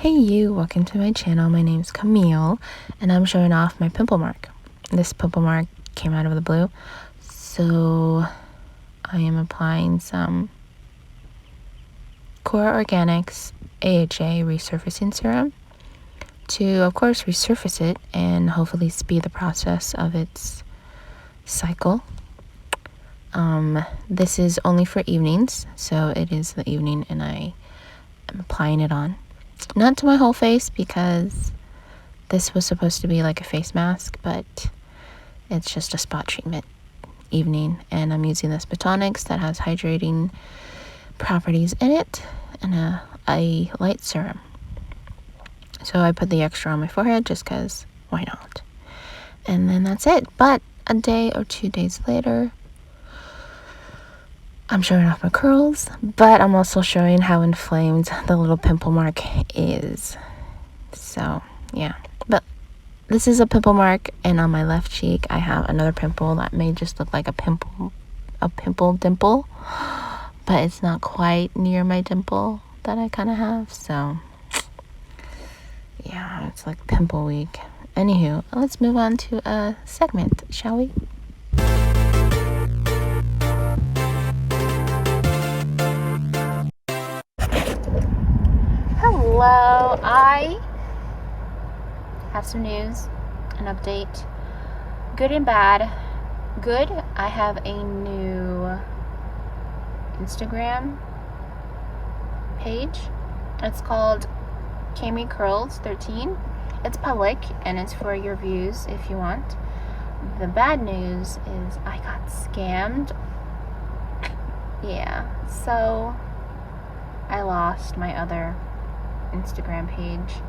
Hey you, welcome to my channel. My name's Cammielle and I'm showing off my pimple mark. This pimple mark came out of the blue, so I am applying some Core Organics AHA resurfacing serum to, of course, resurface it and hopefully speed the process of its cycle. This is only for evenings, so it is the evening and I am applying it on. Not to my whole face because this was supposed to be like a face mask, but it's just a spot treatment evening. And I'm using this Botanix that has hydrating properties in it and a light serum. So I put the extra on my forehead just because why not? And then that's it. But a day or 2 days later, I'm showing off my curls, but I'm also showing how inflamed the little pimple mark is. So, yeah. But this is a pimple mark, and on my left cheek, I have another pimple that may just look like a pimple dimple, but it's not quite near my dimple that I kind of have. So, yeah, it's like pimple week. Anywho, let's move on to a segment, shall we? Hello, I have some news, an update, good and bad. Good, I have a new Instagram page. It's called Cami Curls 13. It's public and it's for your views if you want. The bad news is I got scammed. Yeah, so I lost my other Instagram page.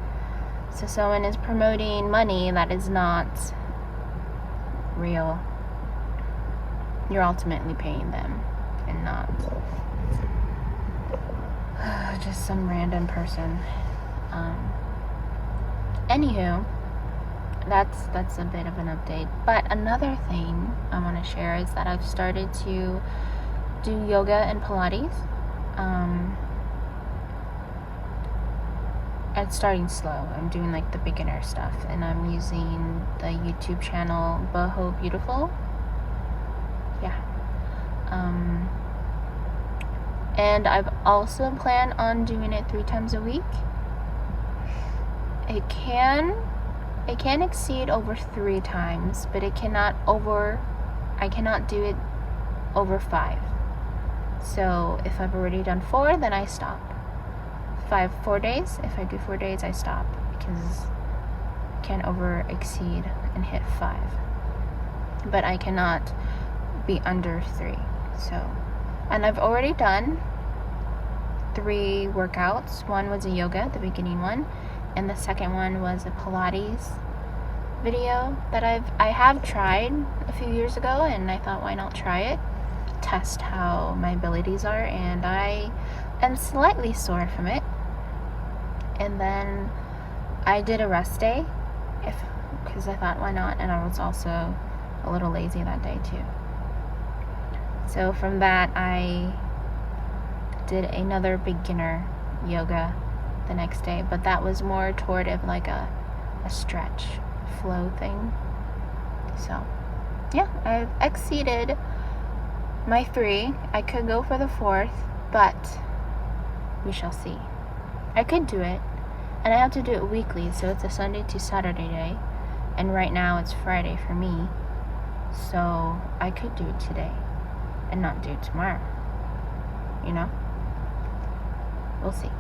So someone is promoting money that is not real. You're ultimately paying them and not just some random person. Anywho, that's a bit of an update. But another thing I want to share is that I've started to do yoga and Pilates. It's starting slow. I'm doing like the beginner stuff, and I'm using the YouTube channel Boho Beautiful. Yeah. And I've also planned on doing it 3 times a week. It can exceed over 3 times, but I cannot do it over 5. So if I've already done 4, then I stop. 4 days. If I do 4 days, I stop because I can't over exceed and hit 5. But I cannot be under 3. So, and I've already done 3 workouts. One was a yoga, the beginning one, and the second one was a Pilates video that I have tried a few years ago, and I thought, why not try it? Test how my abilities are, and I am slightly sore from it. And then I did a rest day because I thought, why not? And I was also a little lazy that day too. So from that, I did another beginner yoga the next day, but that was more toward of like a stretch flow thing. So yeah, I've exceeded my 3. I could go for the 4th, but we shall see. I could do it, and I have to do it weekly, so it's a Sunday to Saturday day, and right now it's Friday for me, so I could do it today and not do it tomorrow, you know? We'll see.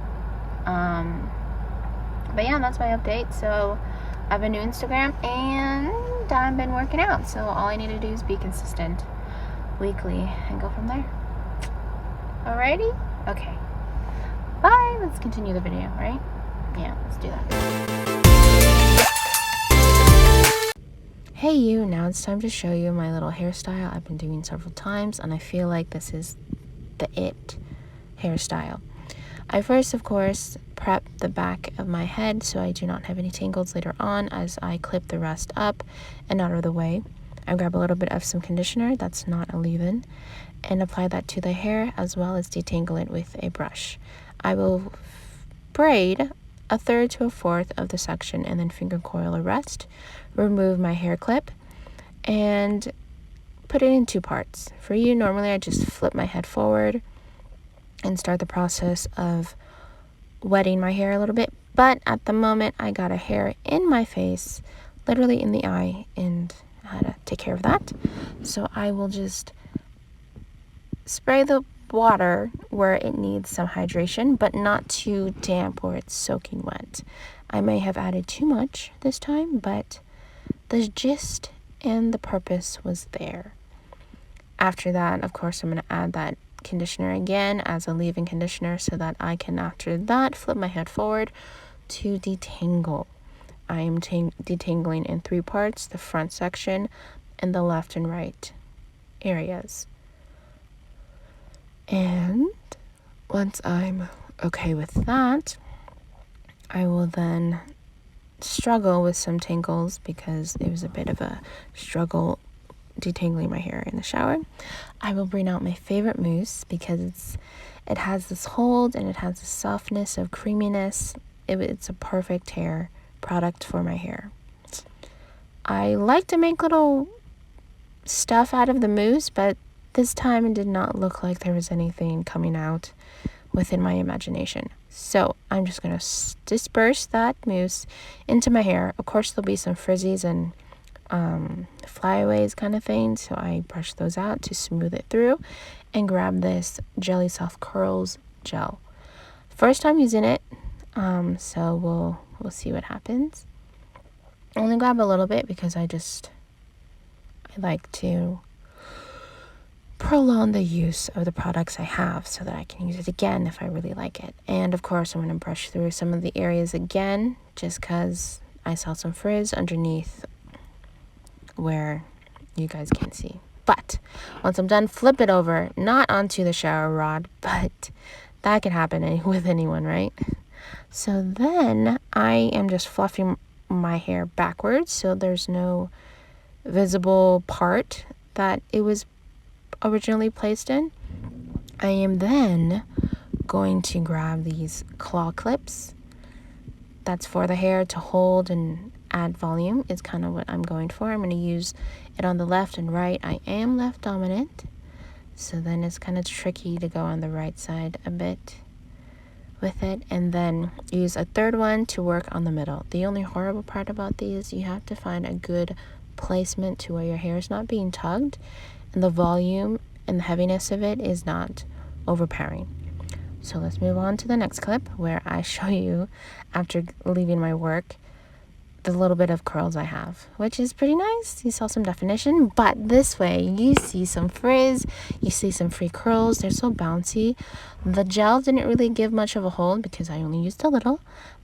But yeah, that's my update. So I have a new Instagram, and I've been working out, so all I need to do is be consistent weekly and go from there. Alrighty? Okay. Bye. Let's continue the video, right? Yeah, let's do that. Hey you, now it's time to show you my little hairstyle I've been doing several times, and I feel like this is the it hairstyle. I first, of course, prep the back of my head so I do not have any tangles later on as I clip the rest up and out of the way. I grab a little bit of some conditioner that's not a leave-in and apply that to the hair as well as detangle it with a brush. I will braid 1/3 to 1/4 of the section and then finger coil the rest. Remove my hair clip and put it in 2 parts. For you, normally I just flip my head forward and start the process of wetting my hair a little bit, but at the moment I got a hair in my face, literally in the eye, and I had to take care of that. So I will just spray the water where it needs some hydration, but not too damp or it's soaking wet. I may have added too much this time, but the gist and the purpose was there. After that, of course, I'm going to add that conditioner again as a leave-in conditioner so that I can, after that, flip my head forward to detangle. I am detangling in 3 parts, the front section and the left and right areas. And once I'm okay with that, I will then struggle with some tangles because it was a bit of a struggle detangling my hair in the shower. I will bring out my favorite mousse because it has this hold and it has this softness of creaminess. It's a perfect hair product for my hair. I like to make little stuff out of the mousse, but this time it did not look like there was anything coming out within my imagination. So I'm just going to disperse that mousse into my hair. Of course, there'll be some frizzies and flyaways kind of thing, so I brush those out to smooth it through and grab this Jelly Soft Curls gel. First time using it, so we'll see what happens. I only grab a little bit because I like to prolong the use of the products I have so that I can use it again if I really like it. And of course, I'm going to brush through some of the areas again just because I saw some frizz underneath where you guys can't see. But once I'm done, flip it over, not onto the shower rod, but that could happen with anyone, right? So then I am just fluffing my hair backwards so there's no visible part that it was originally placed in. I am then going to grab these claw clips. That's for the hair to hold and add volume is kind of what I'm going for. I'm going to use it on the left and right. I am left dominant, so then it's kind of tricky to go on the right side a bit with it, and then use a third one to work on the middle. The only horrible part about these, you have to find a good placement to where your hair is not being tugged and the volume and the heaviness of it is not overpowering. So let's move on to the next clip where I show you, after leaving my work, the little bit of curls I have, which is pretty nice. You saw some definition, but this way you see some frizz, you see some free curls. They're so bouncy. The gel didn't really give much of a hold because I only used a little,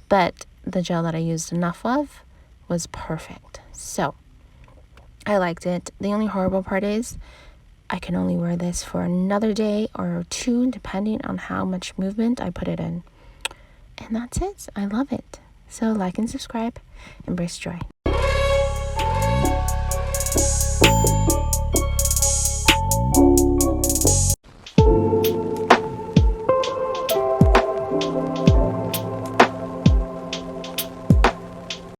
but the gel that I used enough of was perfect. So I liked it. The only horrible part is I can only wear this for another day or 2 depending on how much movement I put it in. And that's it. I love it. So like and subscribe. Embrace joy.